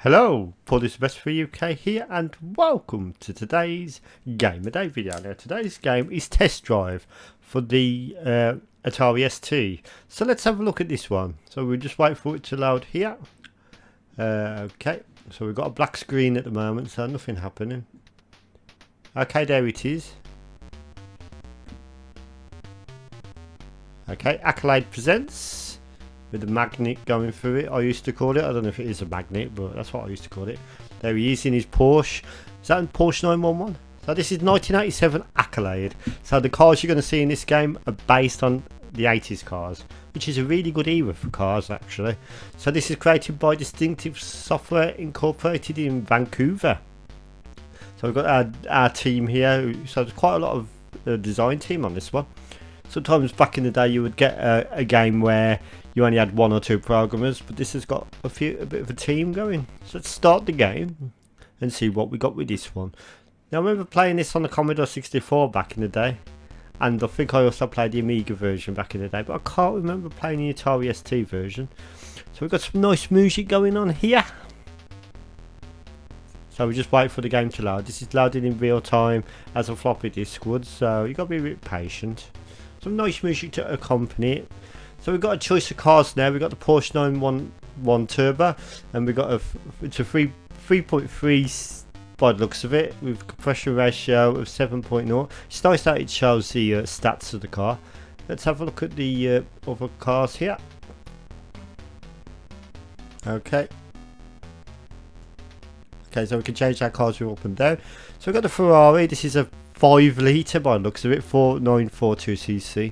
Hello, Paul is Best for UK here, and welcome to today's Game of Day video. Now, today's game is Test Drive for the Atari ST. So let's have a look at this one. So we'll just wait for it to load here. Okay, so we've got a black screen at the moment, so nothing happening. Okay, there it is. Okay, Accolade Presents. With the magnet going through it, I used to call it. I don't know if it is a magnet, but that's what I used to call it. There he is in his Porsche. Is that a Porsche 911? So this is 1987 Accolade. So the cars you're going to see in this game are based on the 80s cars, which is a really good era for cars actually. So this is created by Distinctive Software Incorporated in Vancouver. So we've got our team here. So there's quite a lot of design team on this one. Sometimes back in the day you would get a game where you only had one or two programmers, but this has got a bit of a team going. So let's start the game and see what we got with this one. Now I remember playing this on the Commodore 64 back in the day, and I think I also played the Amiga version back in the day, but I can't remember playing the Atari ST version. So we've got some nice music going on here. So we just wait for the game to load. This is loading in real time as a floppy disk would, so you've got to be a bit patient. Some nice music to accompany it. So we've got a choice of cars now. We've got the Porsche 911 Turbo, and we've got it's a 3.3 by the looks of it, with compression ratio of 7.0. It's nice that it shows the stats of the car. Let's have a look at the other cars here. Okay, so we can change our cars up and down. So we've got the Ferrari. This is a 5 litre by the looks of it, 4942cc,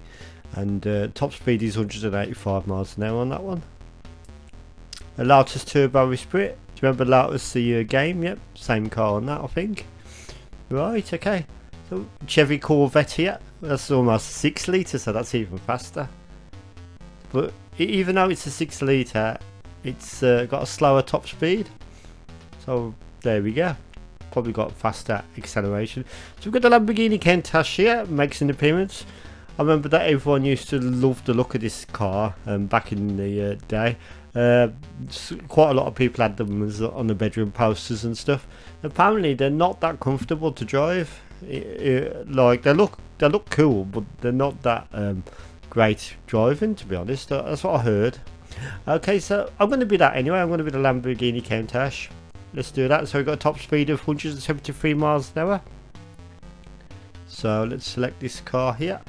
and top speed is 185 miles an hour on that one. A Lotus Turbo Esprit. Do you remember Lotus the game? Yep, same car on that I think. Right, okay. So Chevy Corvette here. That's almost 6 litre, so that's even faster. But even though it's a 6 litre, it's got a slower top speed. So there we go. Probably got faster acceleration. So we've got the Lamborghini Countach here, makes an appearance. I remember that everyone used to love the look of this car back in the day. Quite a lot of people had them on the bedroom posters and stuff. Apparently they're not that comfortable to drive. Like they look cool, but they're not that great driving, to be honest. That's what I heard. Okay, so I'm going to be that anyway. I'm going to be the Lamborghini Countach. Let's do that. So we've got a top speed of 173 miles an hour. So let's select this car here.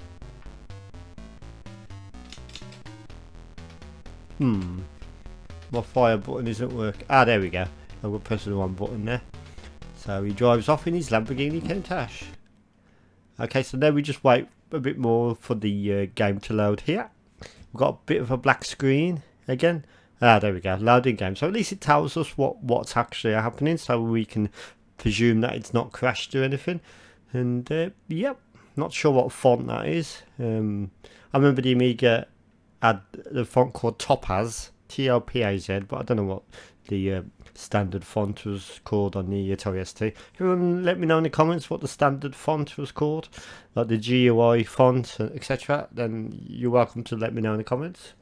My fire button isn't working. Ah, there we go. I will press the wrong button there. So he drives off in his Lamborghini Countach. Okay, so now we just wait a bit more for the game to load here. We've got a bit of a black screen again. Ah, there we go, loading game. So at least it tells us what's actually happening, so we can presume that it's not crashed or anything. And yep, not sure what font that is. I remember the Amiga had the font called Topaz, T-O-P-A-Z, but I don't know what the standard font was called on the Atari ST. Everyone let me know in the comments what the standard font was called, like the GUI font, etc. Then you're welcome to let me know in the comments.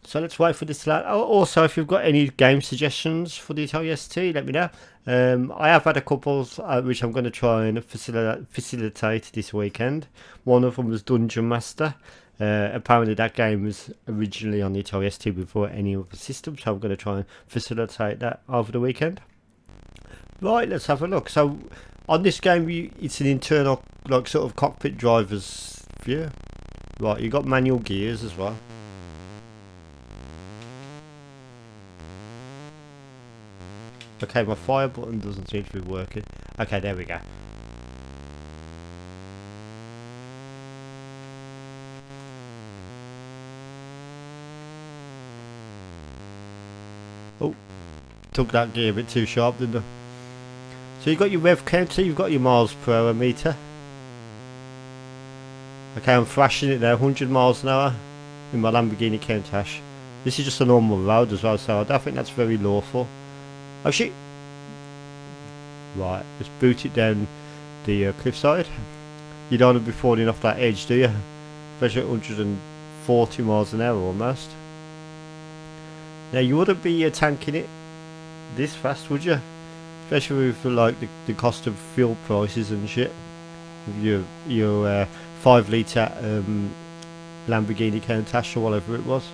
So let's wait for this. Also, if you've got any game suggestions for the Atari ST, let me know. I have had a couple which I'm going to try and facilitate this weekend. One of them was Dungeon Master. Apparently that game was originally on the Atari ST before any other system, so I'm going to try and facilitate that over the weekend. Right, let's have a look. So on this game, it's an internal, like, sort of cockpit driver's view. Right, you've got manual gears as well. Okay, my fire button doesn't seem to be working. Okay, there we go. Oh, took that gear a bit too sharp, didn't I? So you've got your rev counter, you've got your miles per hour meter. Okay, I'm thrashing it there, 100 miles an hour in my Lamborghini Countach. This is just a normal road as well, so I don't think that's very lawful. Oh shit! Right, let's boot it down the cliffside. You don't want to be falling off that edge, do you? Especially at 140 miles an hour almost. Now you wouldn't be tanking it this fast, would you? Especially with like the cost of fuel prices and shit. With your 5 litre Lamborghini Countach or whatever it was.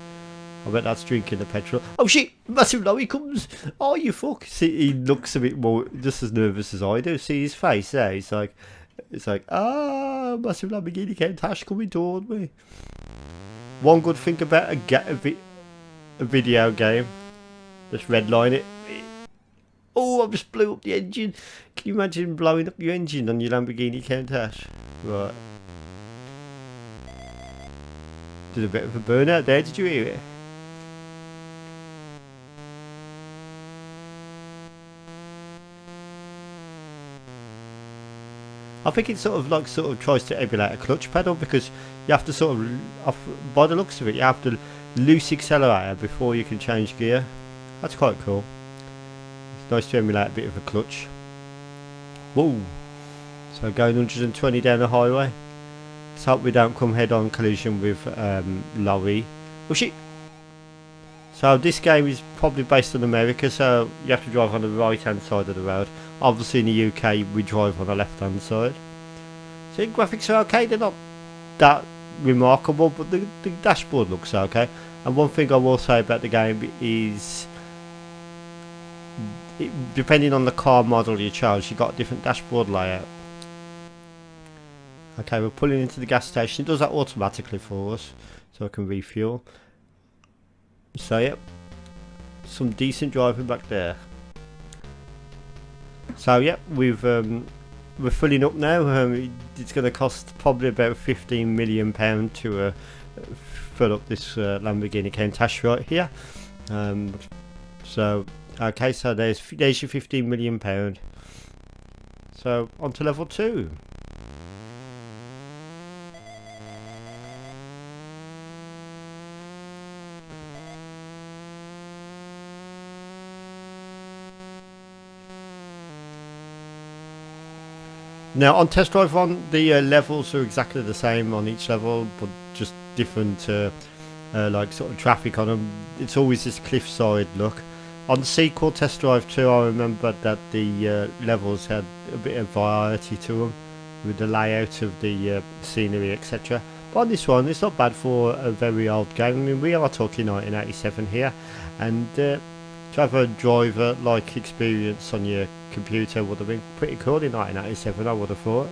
I bet that's drinking the petrol. Oh shit! Massive low he comes! Oh you fuck! See, he looks a bit more just as nervous as I do. See his face there? It's like massive Lamborghini Countach coming toward me. One good thing about a video game, just redline it. Oh, I just blew up the engine. Can you imagine blowing up your engine on your Lamborghini Countach? Right. Did a bit of a burnout there. Did you hear it? I think it sort of tries to emulate a clutch pedal, because you have to sort of, by the looks of it, you have to loose accelerator before you can change gear. That's quite cool. It's nice to emulate a bit of a clutch. Whoa! So going 120 down the highway. Let's hope we don't come head-on collision with lorry. Oh shit! So this game is probably based in America, so you have to drive on the right-hand side of the road. Obviously in the UK we drive on the left-hand side. So the graphics are okay, they're not that remarkable, but the dashboard looks okay. And one thing I will say about the game is, depending on the car model you chose, you got a different dashboard layout. Okay, we're pulling into the gas station. It does that automatically for us, so I can refuel. So yep, some decent driving back there. So yep, we're filling up now. It's going to cost probably about £15 million to fill up this Lamborghini Countach right here. So okay, so there's your £15 million. So on to level 2. Now on Test Drive 1, the levels are exactly the same on each level, but just different like sort of traffic on them. It's always this cliffside look. On the sequel Test Drive 2, I remember that the levels had a bit of variety to them, with the layout of the scenery, etc. But on this one, it's not bad for a very old game. I mean, we are talking 1987 here, and to have a driver-like experience on your computer would have been pretty cool in 1987, I would have thought.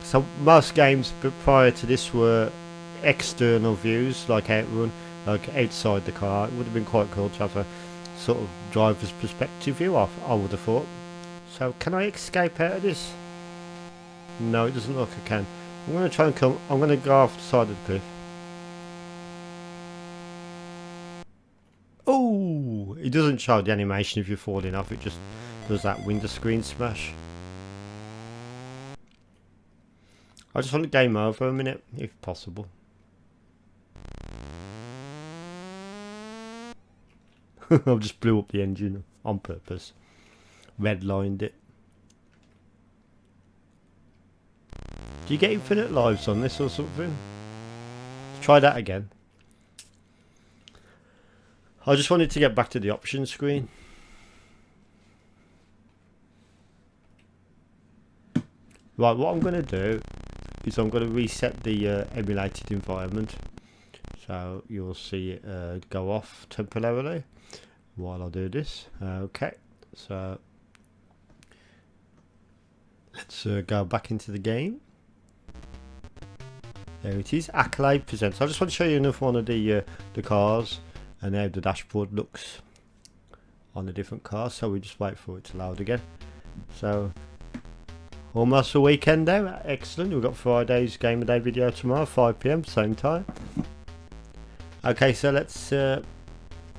So most games prior to this were external views, like outrun, like outside the car. It would have been quite cool to have a sort of driver's perspective view off, I would have thought. So can I escape out of this? No, it doesn't look I can. I'm going to try and come. I'm going to go off the side of the cliff. Oh, it doesn't show the animation if you're falling off, it just does that window screen smash. I just want to game over a minute, if possible. I just blew up the engine on purpose. Redlined it. Do you get infinite lives on this or something? Let's try that again. I just wanted to get back to the options screen. Right, what I'm going to do is I'm going to reset the emulated environment. So you'll see it go off temporarily while I do this. Okay, so let's go back into the game. There it is, Accolade Presents. I just want to show you another one of the cars and how the dashboard looks on the different cars. So we just wait for it to load again. So almost a weekend now. Excellent. We've got Friday's Game of Day video tomorrow, 5 PM, same time. Okay, so let's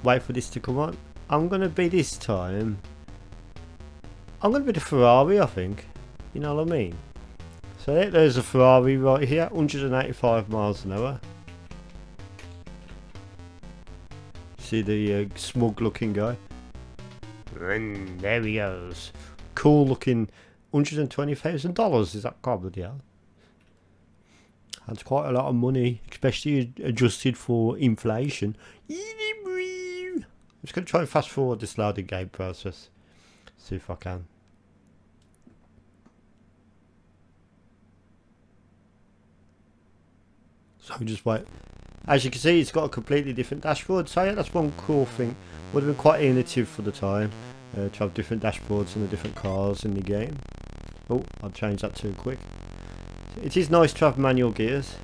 wait for this to come on. I'm going to be this time, I'm going to be the Ferrari, I think. You know what I mean? So there's a Ferrari right here, 185 miles an hour. See the smug looking guy? And there he goes. Cool looking. $120,000, is that bloody hell? That's quite a lot of money, especially adjusted for inflation. just going to try and fast forward this loading game process. See if I can. So just wait. As you can see, it's got a completely different dashboard. So yeah, that's one cool thing. Would have been quite innovative for the time to have different dashboards and the different cars in the game. Oh, I'll change that too quick. It is nice to have manual gears.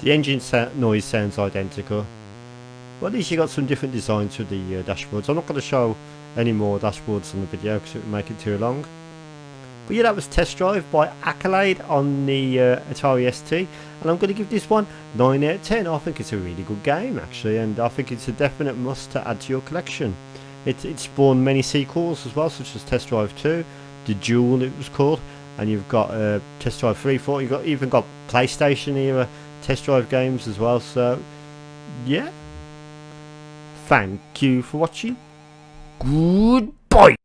The engine noise sounds identical. Well, at least you got some different designs for the dashboards. I'm not going to show any more dashboards on the video because it would make it too long. But yeah, that was Test Drive by Accolade on the Atari ST, and I'm going to give this one 9 out of 10. I think it's a really good game actually, and I think it's a definite must to add to your collection. It spawned many sequels as well, such as Test Drive 2, The Duel it was called, and you've got Test Drive 3, 4, you've even got PlayStation era Test Drive games as well. So yeah, thank you for watching. Goodbye.